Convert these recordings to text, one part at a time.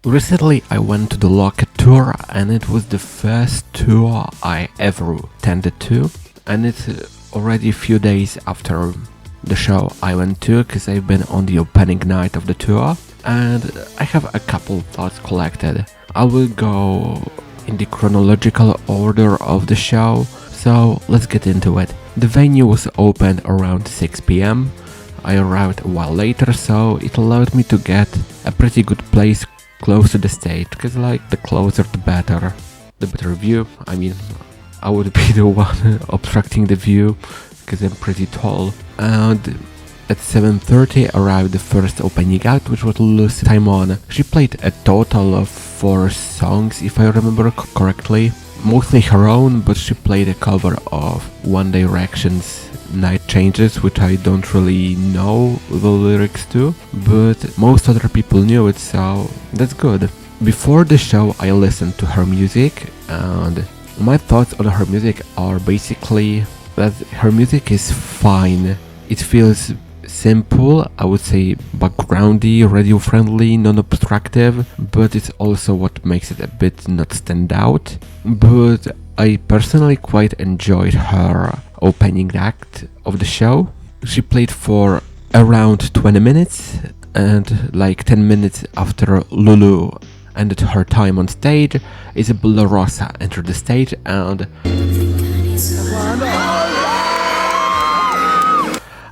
Recently I went to the Locket Tour and it was the first tour I ever attended to, and it's already a few days after the show I went to because I've been on the opening night of the tour and I have a couple thoughts collected. I will go in the chronological order of the show, so let's get into it. The venue was opened around 6 p.m. I arrived a while later, so it allowed me to get a pretty good place close to the stage, because like the closer the better view. I mean, I would be the one obstructing the view because I'm pretty tall. And at 7:30 arrived the first opening act, which was Lulu Simon. She played a total of 4 songs, if I remember correctly, mostly her own, but she played a cover of One Direction's Night Changes, which I don't really know the lyrics to, but most other people knew it, so that's good. Before the show I listened to her music, and my thoughts on her music are basically that her music is fine. It feels simple, I would say backgroundy, radio friendly, non-obstructive, but it's also what makes it a bit not stand out. But I personally quite enjoyed her opening act of the show. She played for around 20 minutes, and like 10 minutes after Lulu ended her time on stage, Isabel LaRosa entered the stage, and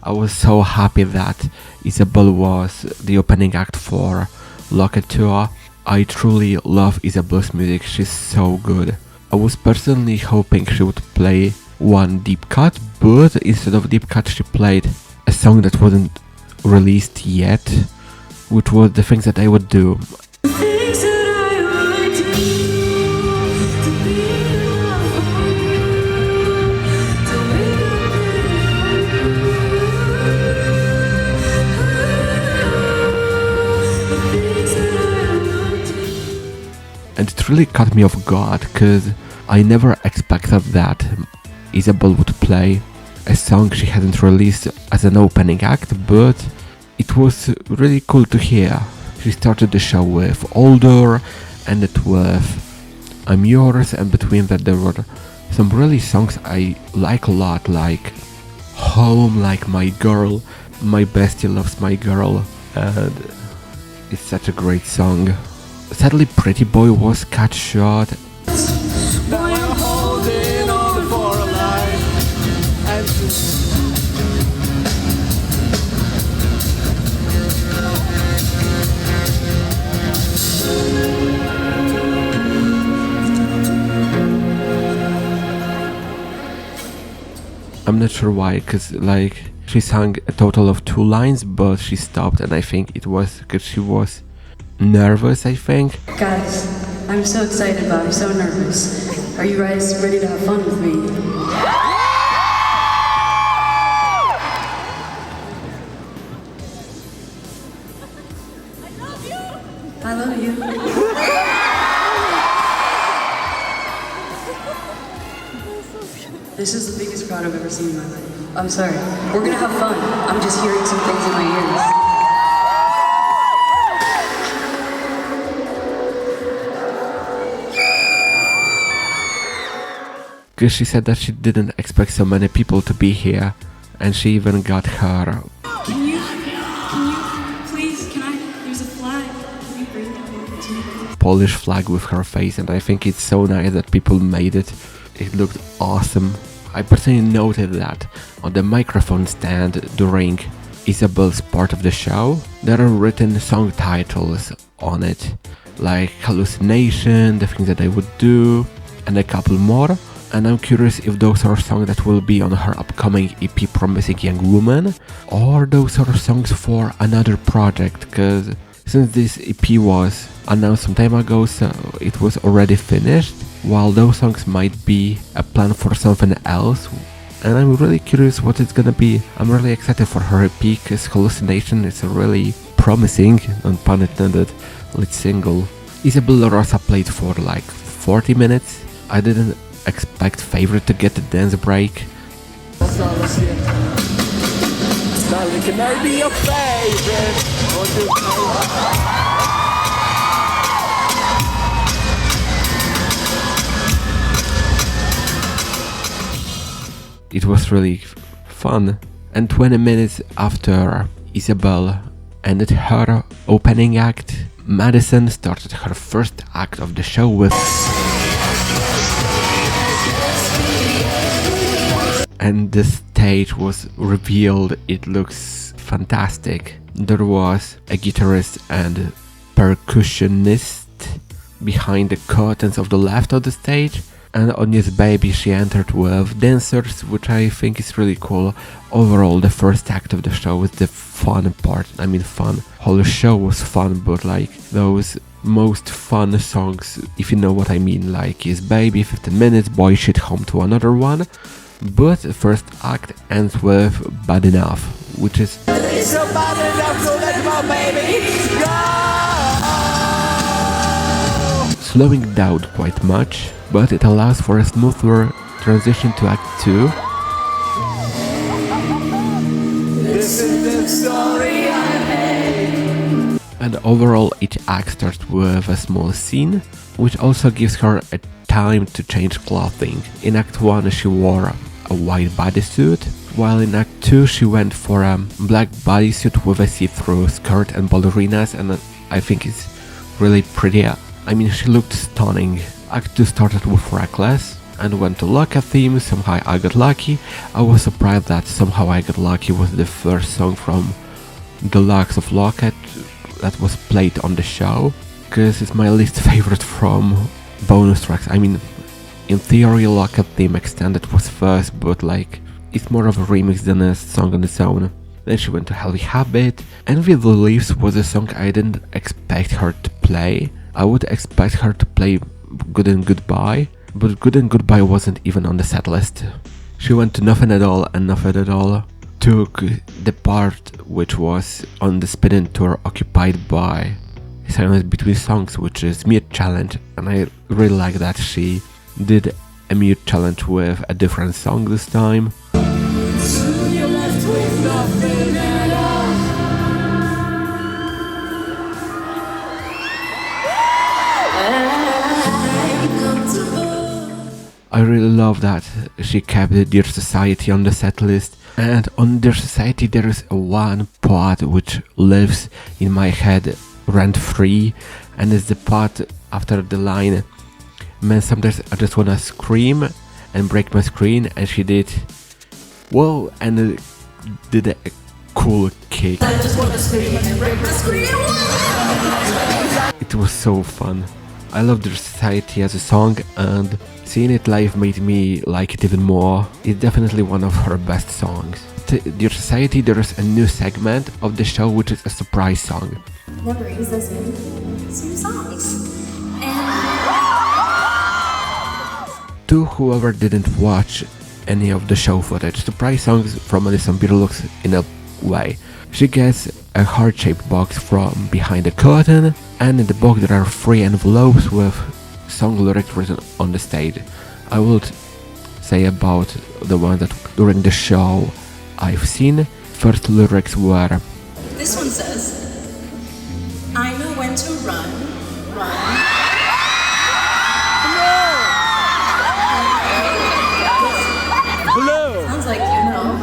I was so happy that Isabel was the opening act for Locket Tour. I truly love Isabel's music, she's so good. I was personally hoping she would play one deep cut, but instead of deep cut she played a song that wasn't released yet, which was the things that I would do. And it really caught me off guard, because I never expected that Isabel would play a song she hadn't released as an opening act, but it was really cool to hear. She started the show with Older, ended with I'm Yours, and between that there were some really songs I like a lot, like Home, like My Girl, My Bestie Loves My Girl, and it's such a great song. Sadly, Pretty Boy was cut short. I'm not sure why, because like she sang a total of 2 lines, but she stopped, and I think it was because she was nervous, I think. Guys, I'm so excited, but I'm so nervous. Are you guys ready to have fun with me? I love you. This is the biggest crowd I've ever seen in my life. I'm sorry. We're gonna have fun. I'm just hearing some things in my ears. Because she said that she didn't expect so many people to be here, and she even got her Can you please, there's a flag. Can you bring that over to me? Polish flag with her face, and I think it's so nice that people made it. It looked awesome. I personally noted that on the microphone stand during Isabel's part of the show, there are written song titles on it, like Hallucination, The Things That I Would Do, and a couple more. And I'm curious if those are songs that will be on her upcoming EP Promising Young Woman, or those are songs for another project, because since this EP was announced some time ago, so it was already finished, while those songs might be a plan for something else. And I'm really curious what it's gonna be. I'm really excited for her EP, because Hallucination is a really promising, non pun intended, lead single. Isabel LaRosa played for like 40 minutes. I didn't expect Favorite to get the dance break. Can I be your favorite? it was really fun. And 20 minutes after Isabel ended her opening act, Madison started her first act of the show with... And the stage was revealed. It looks fantastic. There was a guitarist and percussionist behind the curtains of the left of the stage, and on Yes Baby she entered with dancers, which I think is really cool. Overall, the first act of the show was the fun part. I mean fun, whole show was fun, but like those most fun songs, if you know what I mean, like Yes Baby, 15 minutes, Boy Shit Home to another one. But the first act ends with Bad Enough, which is... It's so bad enough, so let my baby go! Slowing down quite much, but it allows for a smoother transition to Act 2. This is the story I made. And overall, each act starts with a small scene, which also gives her a time to change clothing. In Act 1 she wore a white bodysuit, while in Act 2 she went for a black bodysuit with a see-through skirt and ballerinas, and I think it's really pretty. I mean, she looked stunning. Act 2 started with Reckless and went to Locket theme, Somehow I Got Lucky. I was surprised that Somehow I Got Lucky was the first song from Deluxe of Locket that was played on the show, because it's my least favorite from bonus tracks. I mean, in theory Locket theme extended was first, but like it's more of a remix than a song on its own. Then she went to Healthy Habit, and With the Leaves was a song I didn't expect her to play. I would expect her to play Good and Goodbye, but Good and Goodbye wasn't even on the set list. She went to Nothing at All, and Nothing at All took the part which was on the spinning tour occupied by Silence Between Songs, which is Mute Challenge, and I really like that she did a mute challenge with a different song this time. Soon you're left with nothing at all. I really love that she kept the Dear Society on the set list, and on Dear Society there is one part which lives in my head rent-free, and it's the part after the line, "Man, sometimes I just wanna scream and break my screen," and she did, whoa, and did a cool kick. I just wanna scream and break my screen. It was so fun. I love Dear Society as a song, and seeing it live made me like it even more. It's definitely one of her best songs. Dear Society, there is a new segment of the show which is a surprise song. That brings us in some songs. And To whoever didn't watch any of the show footage, surprise songs from Madison Beer looks in a way. She gets a heart-shaped box from behind the curtain, and in the box there are 3 envelopes with song lyrics written on the stage. I would say about the ones that during the show I've seen. First lyrics were, this one says, I know when to run, run. Blue, Sounds like you know.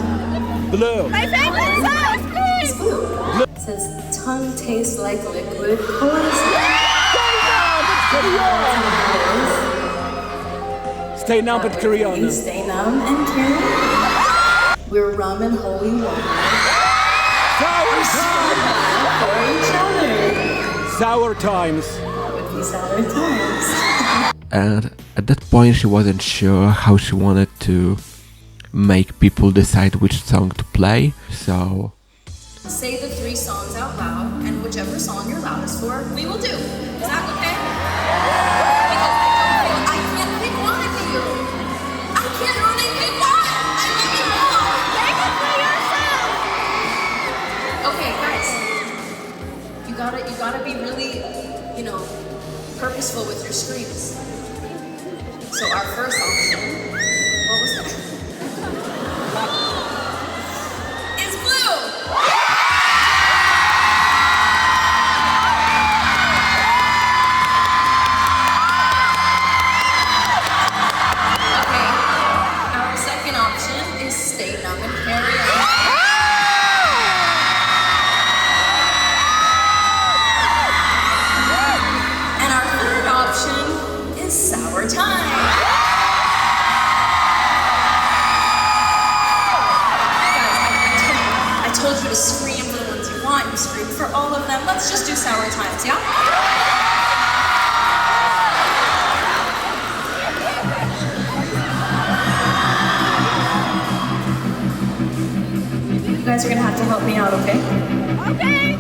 blue. My favorite song is blue. It says, tongue tastes like liquid poison. Stay numb but carry on. You stay numb and carry on. We're rum and holy water Sour times. for each other. Sour times. That would be sour times. and at that point she wasn't sure how she wanted to make people decide which song to play, so Say the 3 songs out loud, and whichever song you're loudest for, we will do. Is that okay? Because I can't pick one of you. I can't only pick one. I love you all. Take it for yourself. Okay, guys. You gotta be really, purposeful with your screams. So our first option, what was that? Is blue. Our second option guys are gonna have to help me out, okay? Okay.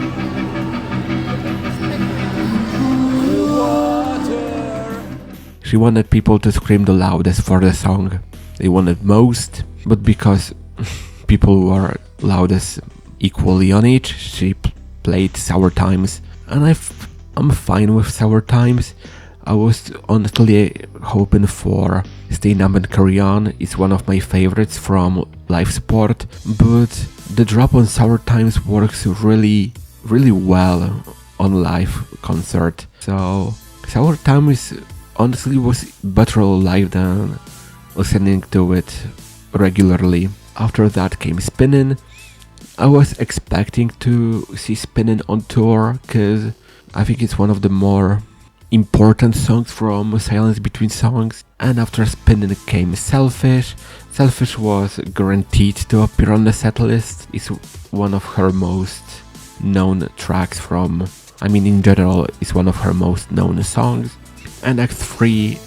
She wanted people to scream the loudest for the song. They wanted most, but because people were loudest equally on each, she played Sour Times. And I'm fine with Sour Times. I was honestly hoping for Stay Numb and Carry On. It's one of my favorites from live support, but the drop on Sour Times works really well on live concert. So Sour Times honestly was better live than listening to it regularly. After that came Spinnin'. I was expecting to see Spinnin' on tour because I think it's one of the more important songs from Silence Between Songs. And after Spinnin' came Selfish. Selfish was guaranteed to appear on the setlist. It's one of her most known tracks from, in general, it's one of her most known songs. And Act 2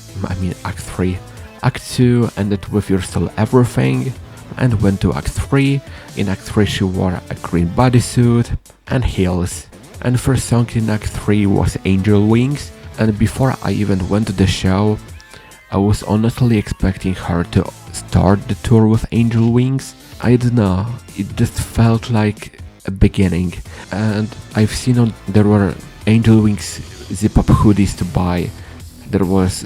ended with You're Still Everything and went to Act 3. In Act 3 she wore a green bodysuit and heels. And first song in Act 3 was Angel Wings, and before I even went to the show, I was honestly expecting her to start the tour with Angel Wings. I don't know, it just felt like a beginning. And I've seen there were Angel Wings zip-up hoodies to buy. There was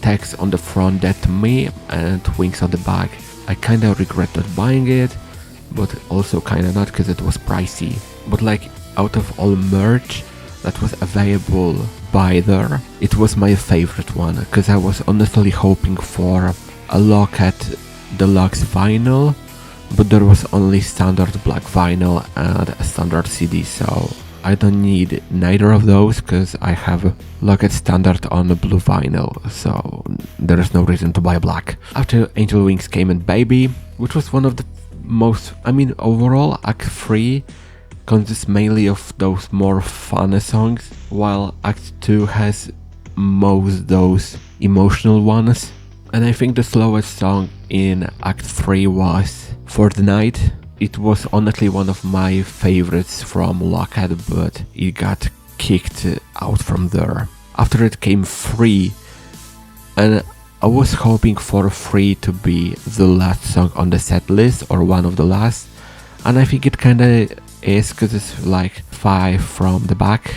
text on the front that me and wings on the back. I kinda regret not buying it, but also kinda not because it was pricey. But like out of all merch that was available by there, it was my favorite one because I was honestly hoping for a Locket deluxe vinyl, but there was only standard black vinyl and a standard CD, so I don't need neither of those because I have Locket standard on the blue vinyl, so there is no reason to buy black. After Angel Wings came in Baby, which was one of the most, overall Act 3 consists mainly of those more fun songs, while Act 2 has most those emotional ones. And I think the slowest song in Act 3 was For the Night. It was honestly one of my favorites from Locket, but it got kicked out from there. After it came Free, and I was hoping for Free to be the last song on the set list, or one of the last, and I think it kinda is because it's like 5 from the back.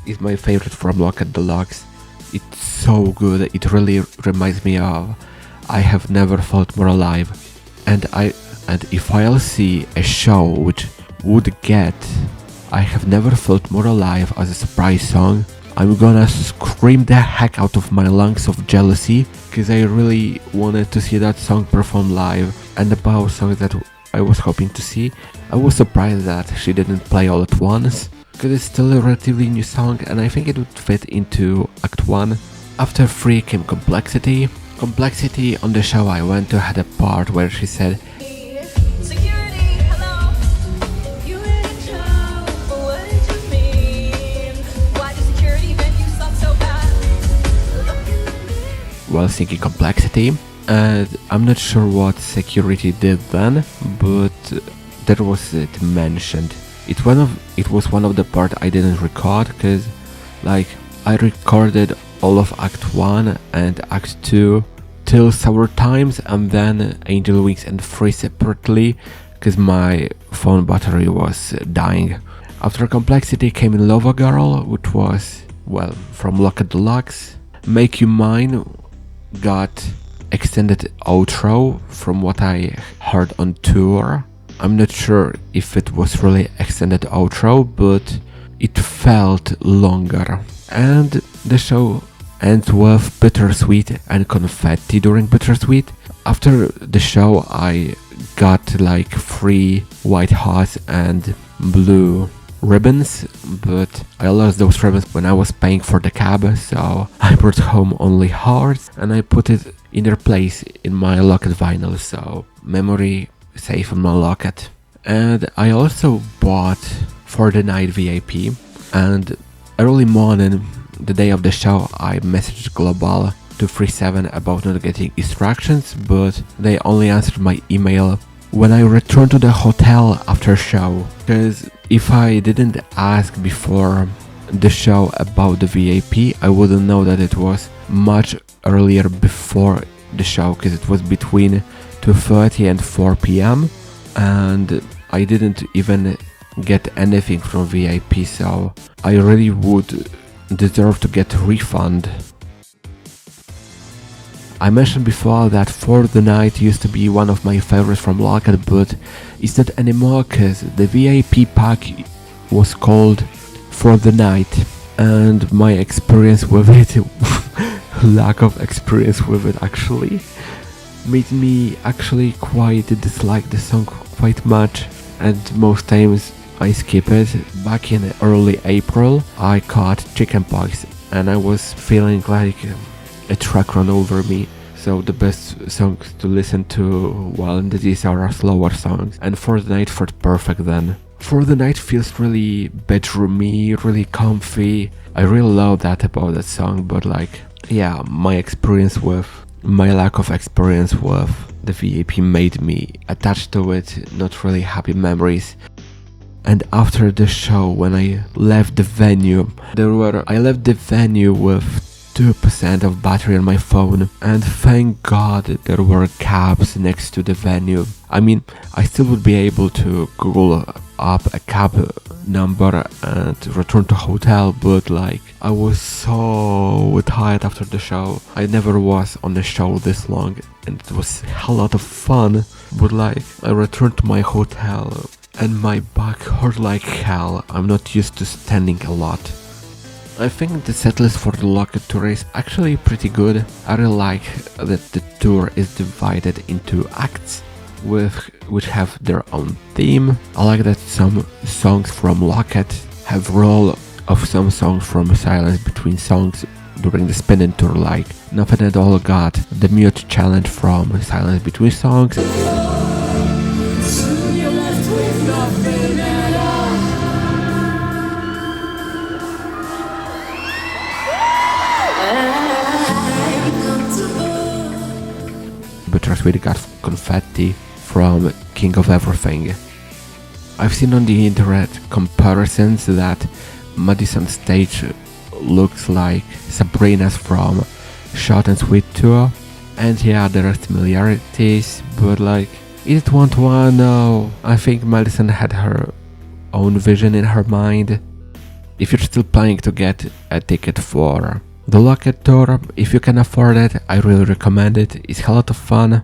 It's my favorite from Locket Deluxe. It's so good, it really reminds me of I Have Never Felt More Alive, and if I'll see a show which would get I Have Never Felt More Alive as a surprise song, I'm gonna scream the heck out of my lungs of jealousy, because I really wanted to see that song performed live. And about songs that I was hoping to see, I was surprised that she didn't play all at once, because it's still a relatively new song and I think it would fit into Act 1. After Free came Complexity. Complexity on the show I went to had a part where she said, while singing Complexity, and I'm not sure what security did then, but there was it mentioned. It was one of the part I didn't record, because like I recorded all of Act 1 and Act 2 till Sour Times, and then Angel Wings and Free separately, because my phone battery was dying. After Complexity came in Lova Girl, which was, well, from Locket Deluxe. Make You Mine got extended outro from what I heard on tour. I'm not sure if it was really extended outro, but it felt longer. And the show ends with Bittersweet and Confetti during Bittersweet. After the show I got like 3 white hearts and blue ribbons, but I lost those ribbons when I was paying for the cab, so I brought home only hearts and I put it in their place in my Locket vinyl, so memory safe in my Locket. And I also bought For the Night VIP, and early morning, the day of the show, I messaged Global 237 about not getting instructions, but they only answered my email when I returned to the hotel after show, because if I didn't ask before the show about the VIP, I wouldn't know that it was much earlier before the show, because it was between 2:30 and 4 p.m. and I didn't even get anything from VIP, so I really would deserve to get a refund. I mentioned before that For the Night used to be one of my favorites from Locket, but it's not anymore because the VIP pack was called For the Night, and my experience with it, lack of experience with it actually, made me actually quite dislike the song quite much, and most times I skip it. Back in early April I caught chickenpox and I was feeling like a truck ran over me, so the best songs to listen to while in disease are slower songs, and For the Night felt perfect then. For the Night feels really bedroomy, really comfy. I really love that about that song, but like, yeah, my lack of experience with the VIP made me attached to it, not really happy memories. And after the show, when I left the venue, I left the venue with 2% of battery on my phone, and thank God there were cabs next to the venue. I mean, I still would be able to Google up a cab number and return to hotel, but like, I was so tired after the show. I never was on a show this long, and it was a lot of fun, but like, I returned to my hotel and my back hurt like hell. I'm not used to standing a lot. I think the setlist for the Locket Tour is actually pretty good. I really like that the tour is divided into acts which have their own theme. I like that some songs from Locket have role of some songs from Silence Between Songs during the spinning tour, like Nothing at All got the mute challenge from Silence Between Songs. Bittersweet got Confetti from King of Everything. I've seen on the internet comparisons that Madison stage looks like Sabrina's from Short and Sweet Tour, and yeah, there are similarities, but like, is it one-to-one? No, I think Madison had her own vision in her mind. If you're still planning to get a ticket for the Locket Tour, if you can afford it, I really recommend it. It's a lot of fun.